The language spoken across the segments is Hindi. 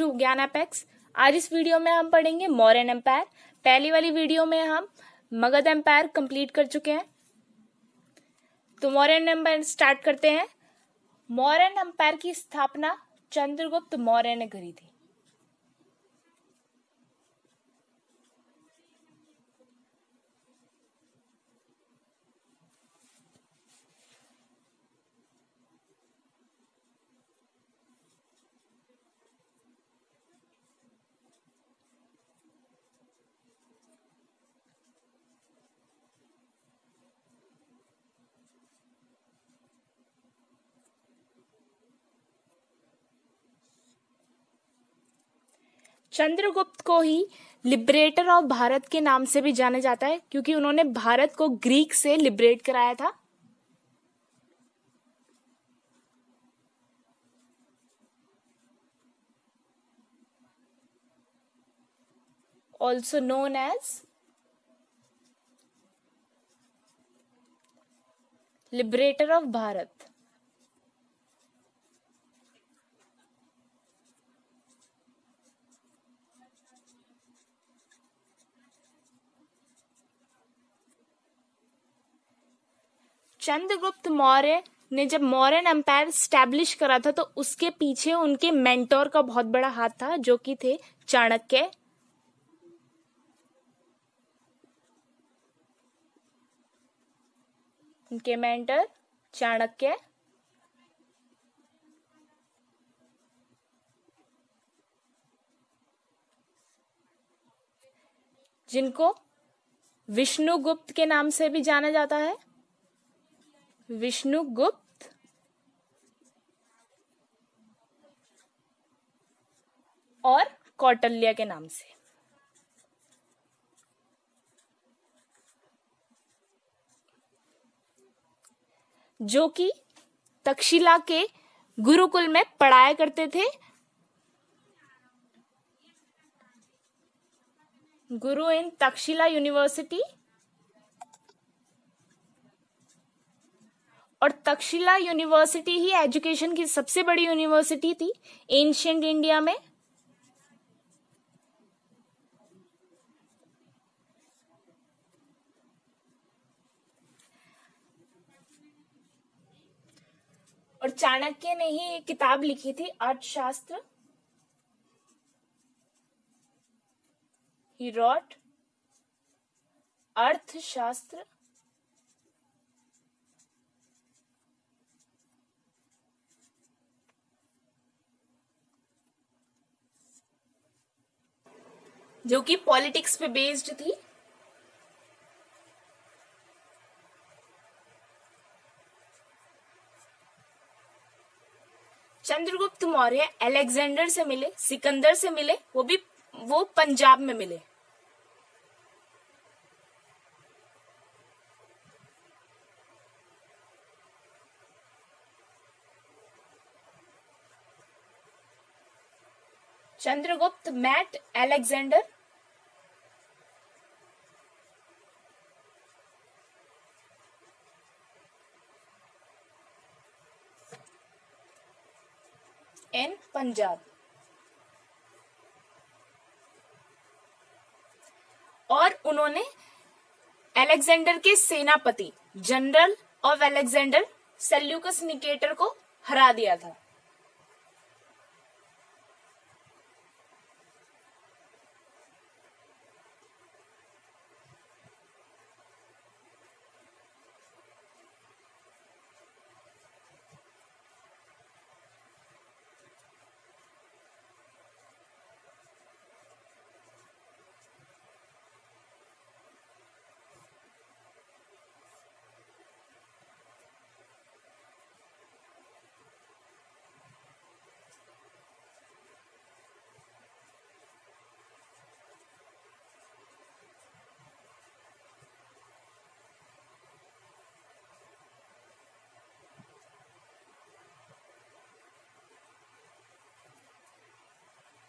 टू ज्ञान एपेक्स। आज इस वीडियो में हम पढ़ेंगे मौर्यन एम्पायर। पहली वाली वीडियो में हम मगध एम्पायर कंप्लीट कर चुके हैं, तो मौर्यन एम्पायर स्टार्ट करते हैं। मौर्यन एम्पायर की स्थापना चंद्रगुप्त मौर्य ने करी थी। चंद्रगुप्त को ही लिबरेटर ऑफ भारत के नाम से भी जाना जाता है, क्योंकि उन्होंने भारत को ग्रीक से लिबरेट कराया था। Also known as liberator of Bharat. Chandragupta Maurya ने जब मौर्यन एम्पायर स्टैब्लिश करा था, तो उसके पीछे उनके मेंटोर का बहुत बड़ा हाथ था, जो कि थे चाणक्य। उनके मेंटर चाणक्य, जिनको विष्णुगुप्त के नाम से भी जाना जाता है। विष्णुगुप्त और कौटिल्य के नाम से। जो कि तक्षशिला के गुरुकुल में पढ़ाया करते थे। गुरु इन तक्षशिला यूनिवर्सिटी, और तक्षशिला यूनिवर्सिटी ही एजुकेशन की सबसे बड़ी यूनिवर्सिटी थी एंशिएंट इंडिया में। और चाणक्य ने ही एक किताब लिखी थी, अर्थशास्त्र। ही रॉट अर्थशास्त्र। जो कि पॉलिटिक्स पे बेस्ड थी। चंद्रगुप्त मौर्य अलेक्जेंडर से मिले, सिकंदर से मिले, वो पंजाब में मिले। चंद्रगुप्त मैट अलेक्जेंडर इन पंजाब, और उन्होंने अलेक्जेंडर के सेनापति general of Alexander Seleucus Nicator को हरा दिया था।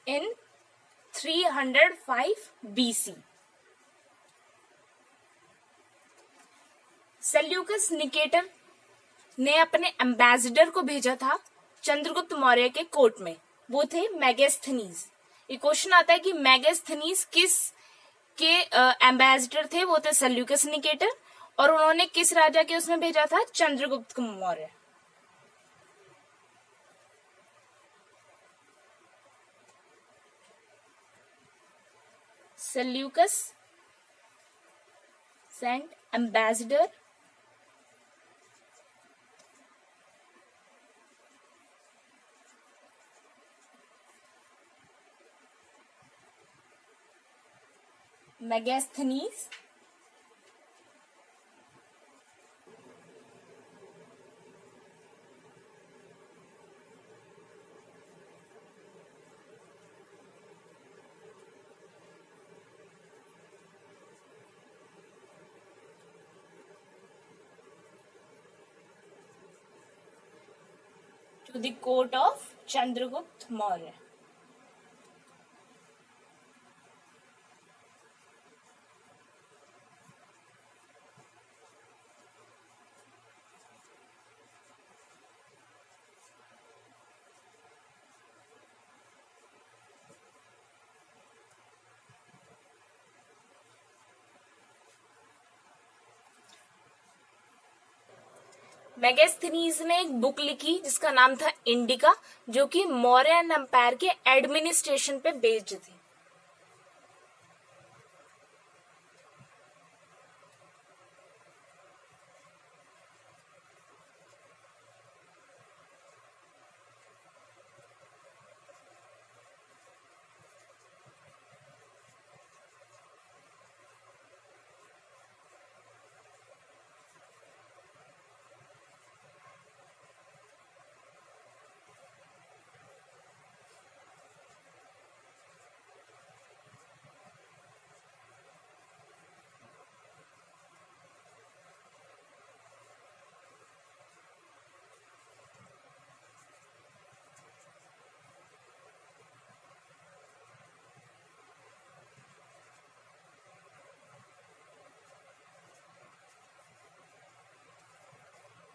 in 305 BC। सेल्यूकस निकेटर ने अपने एम्बेसडर को भेजा था चंद्रगुप्त मौर्य के कोर्ट में, वो थे मेगास्थनीज। ये क्वेश्चन आता है कि मेगास्थनीज किस के एम्बेसडर थे, वो थे सेल्यूकस निकेटर, और उन्होंने किस राजा के उसमें भेजा था, Chandragupta Maurya. Seleucus sent ambassador Megasthenes to the court of Chandragupta Maurya. Megasthenes ने एक बुक लिखी जिसका नाम था इंडिका, जो कि मौर्यन एम्पायर के एडमिनिस्ट्रेशन पे बेस्ड थी।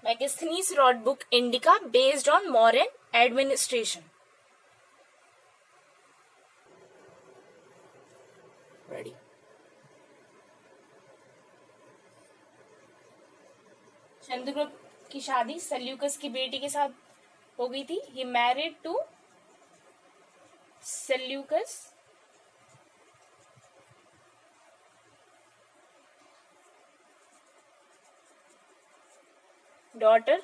Megasthenes wrote book Indica based on Mauryan administration. Ready. Chandragupta की शादी सेल्यूकस की बेटी के साथ हो गई थी। He married to Seleucus daughter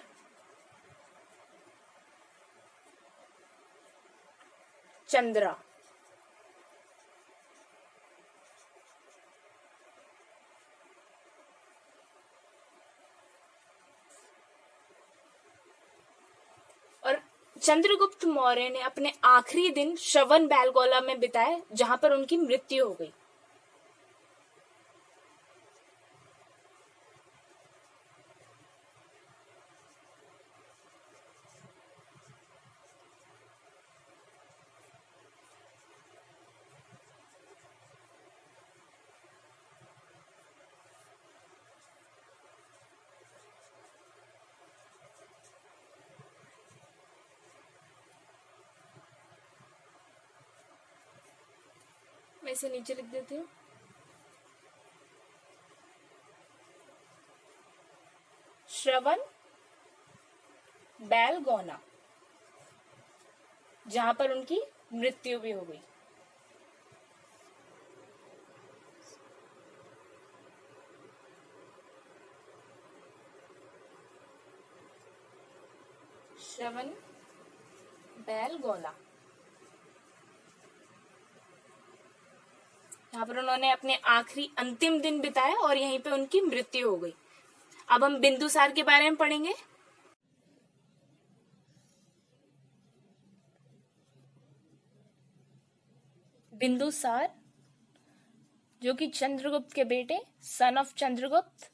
Chandra. और चंद्रगुप्त मौर्य ने अपने आखिरी दिन श्रवण बेलगोला में बिताए, जहां पर उनकी मृत्यु हो गई। मैं इसे नीचे लिख देती हूँ। श्रवण बेलगोना, जहां पर उनकी मृत्यु भी हो गई। श्रवण बेलगोला, यहाँ पर उन्होंने अपने आखिरी अंतिम दिन बिताया और यहीं पे उनकी मृत्यु हो गई। अब हम बिंदुसार के बारे में पढ़ेंगे। बिंदुसार, जो कि चंद्रगुप्त के बेटे, सन ऑफ चंद्रगुप्त,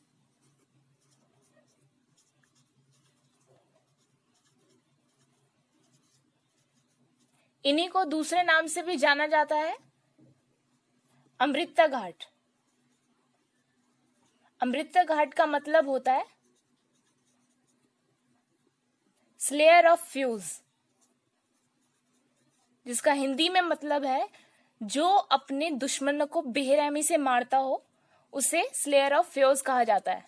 इन्हीं को दूसरे नाम से भी जाना जाता है अमृता घाट। अमृता घाट का मतलब होता है स्लेयर ऑफ फ्यूज। जिसका हिंदी में मतलब है जो अपने दुश्मन को बेरहमी से मारता हो, उसे स्लेयर ऑफ फियर्स कहा जाता है।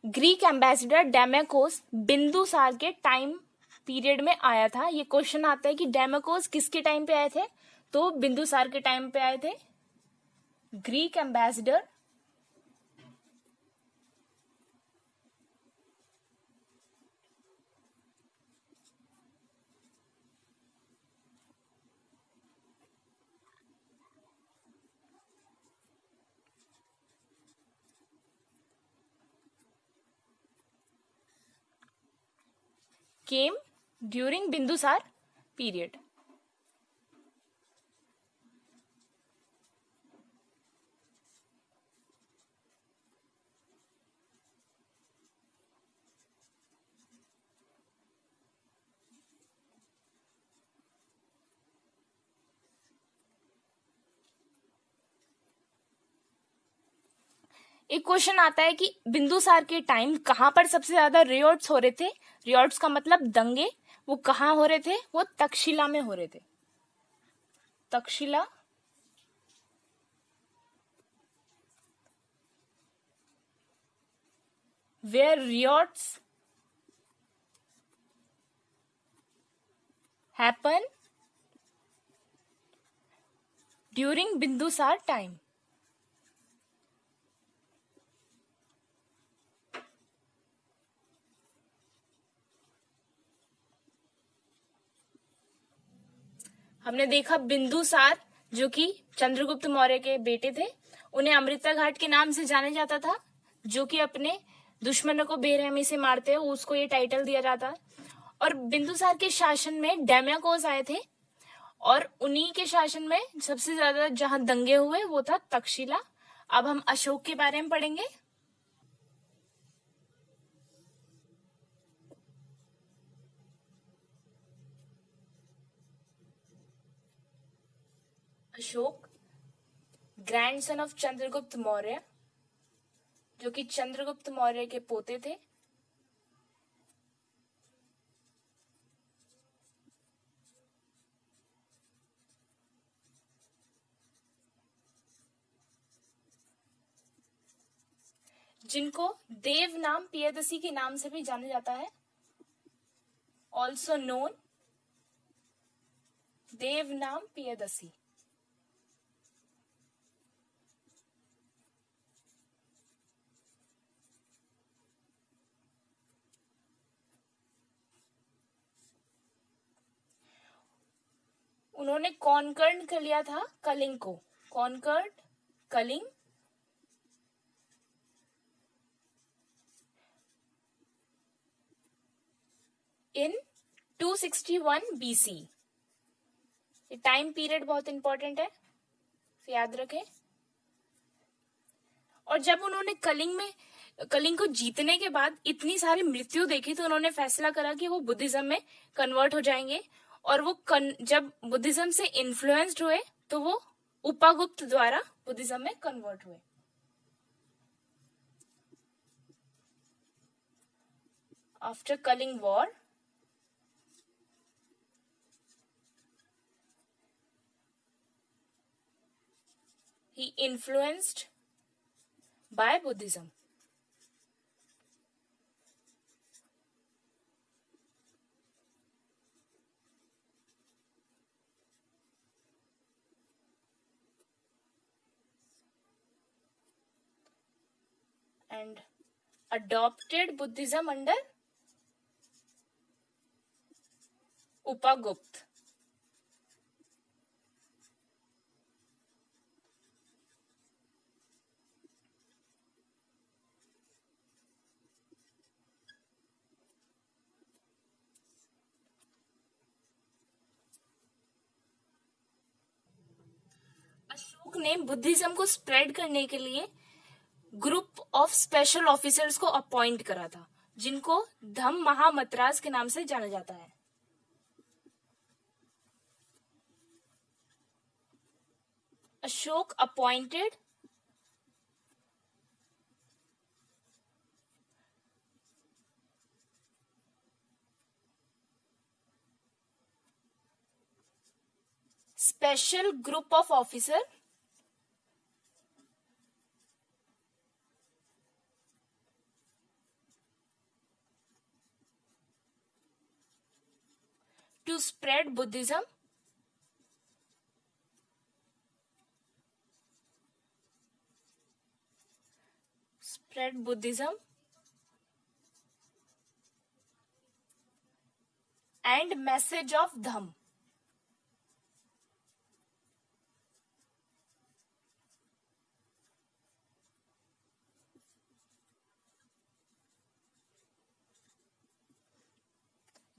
ग्रीक एम्बेसडर डेमेकोस बिंदुसार के टाइम पीरियड में आया था। ये क्वेश्चन आता है कि डेमेकोस किसके टाइम पे आए थे, तो बिंदुसार के टाइम पे आए थे। Greek ambassador came during Bindusara period। एक क्वेश्चन आता है कि बिंदुसार के टाइम कहां पर सबसे ज्यादा रियोट्स हो रहे थे। रियोट्स का मतलब दंगे, वो कहां हो रहे थे, वो तक्षशिला में हो रहे थे। Takshashila where riots happen during Bindusara time. हमने देखा बिंदुसार जो कि चंद्रगुप्त मौर्य के बेटे थे, उन्हें अमृता घाट के नाम से जाने जाता था, जो कि अपने दुश्मनों को बेरहमी से मारते हैं, उसको ये टाइटल दिया जाता है। और बिंदुसार के शासन में डेमेकोस आए थे, और उन्हीं के शासन में सबसे ज्यादा जहां दंगे हुए वो था तक्षशिला। अब हम अशोक के बारे में पढ़ेंगे। अशोक ग्रैंडसन ऑफ चंद्रगुप्त मौर्य, जो कि चंद्रगुप्त मौर्य के पोते थे। जिनको देव नाम पियदसी के नाम से भी जाना जाता है, ऑल्सो नोन देव नाम पियदसी। उन्होंने कॉन्कर्ड कर लिया था कलिंग को, कॉन्कर्ड कलिंग इन 261 BC। ये टाइम पीरियड बहुत इंपॉर्टेंट है, याद रखें। और जब उन्होंने कलिंग को जीतने के बाद इतनी सारी मृत्यु देखी, तो उन्होंने फैसला करा कि वो बुद्धिज्म में कन्वर्ट हो जाएंगे। और वो जब बुद्धिज्म से इन्फ्लुएंस्ड हुए, तो वो उपागुप्त द्वारा बुद्धिज्म में कन्वर्ट हुए। After Kalinga war he influenced by Buddhism। and adopted Buddhism under Upagupta। Ashoka ने बुद्धिज्म को स्प्रेड करने के लिए ग्रुप ऑफ स्पेशल ऑफिसर्स को अपॉइंट करा था, जिनको धम्म महामतराज के नाम से जाना जाता है। Ashok appointed special group of officer to spread Buddhism and message of Dham.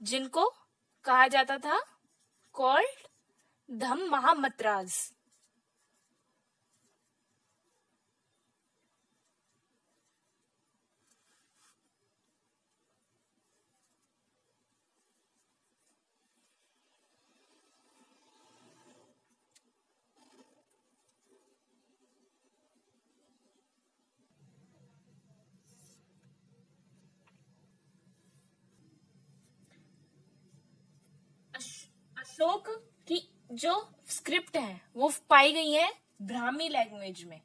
जिनको कहा जाता था कॉल्ड धम महामंत्रास। अशोक की जो स्क्रिप्ट है वो पाई गई है ब्राह्मी लैंग्वेज में।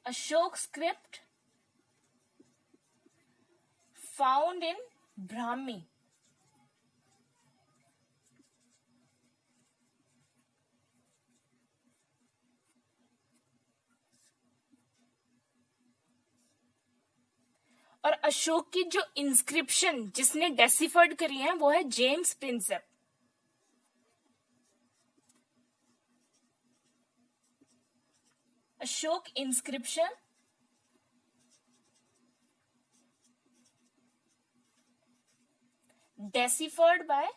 Ashok script found in Brahmi. और अशोक की जो इंस्क्रिप्शन जिसने डेसिफर्ड करी है वो है James Prinsep. Ashok inscription deciphered by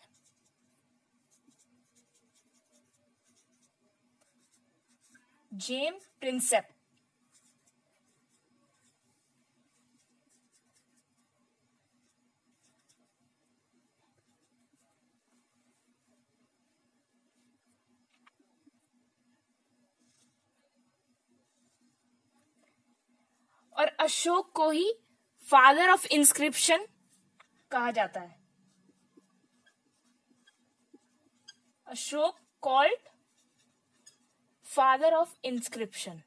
James Prinsep. और अशोक को ही फादर ऑफ इंस्क्रिप्शन कहा जाता है। Ashok called father of inscription.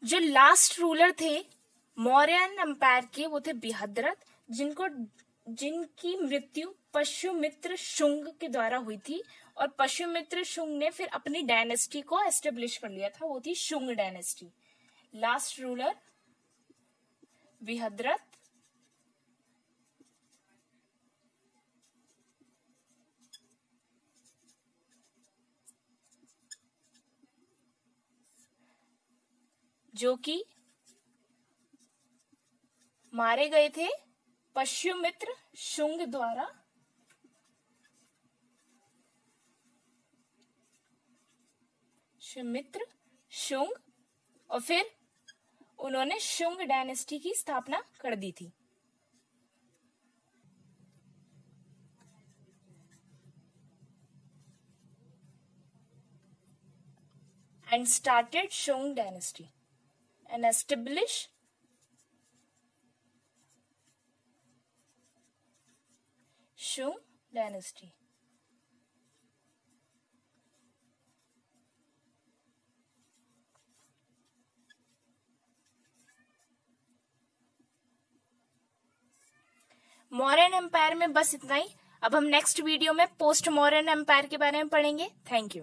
जो लास्ट रूलर थे मौर्यन एम्पायर के वो थे बृहद्रथ, जिनकी मृत्यु पशुमित्र शुंग के द्वारा हुई थी। और पशुमित्र शुंग ने फिर अपनी डायनेस्टी को एस्टेब्लिश कर लिया था, वो थी Shunga dynasty. Last ruler Brihadratha, जो कि मारे गए थे पशुमित्र शुंग द्वारा। पशुमित्र शुंग, और फिर उन्होंने शुंग डायनेस्टी की स्थापना कर दी थी। And started Shung dynasty and established Shung dynasty. Mauryan empire में बस इतना ही। अब हम नेक्स्ट वीडियो में पोस्ट मौर्यन एम्पायर के बारे में पढ़ेंगे। Thank you.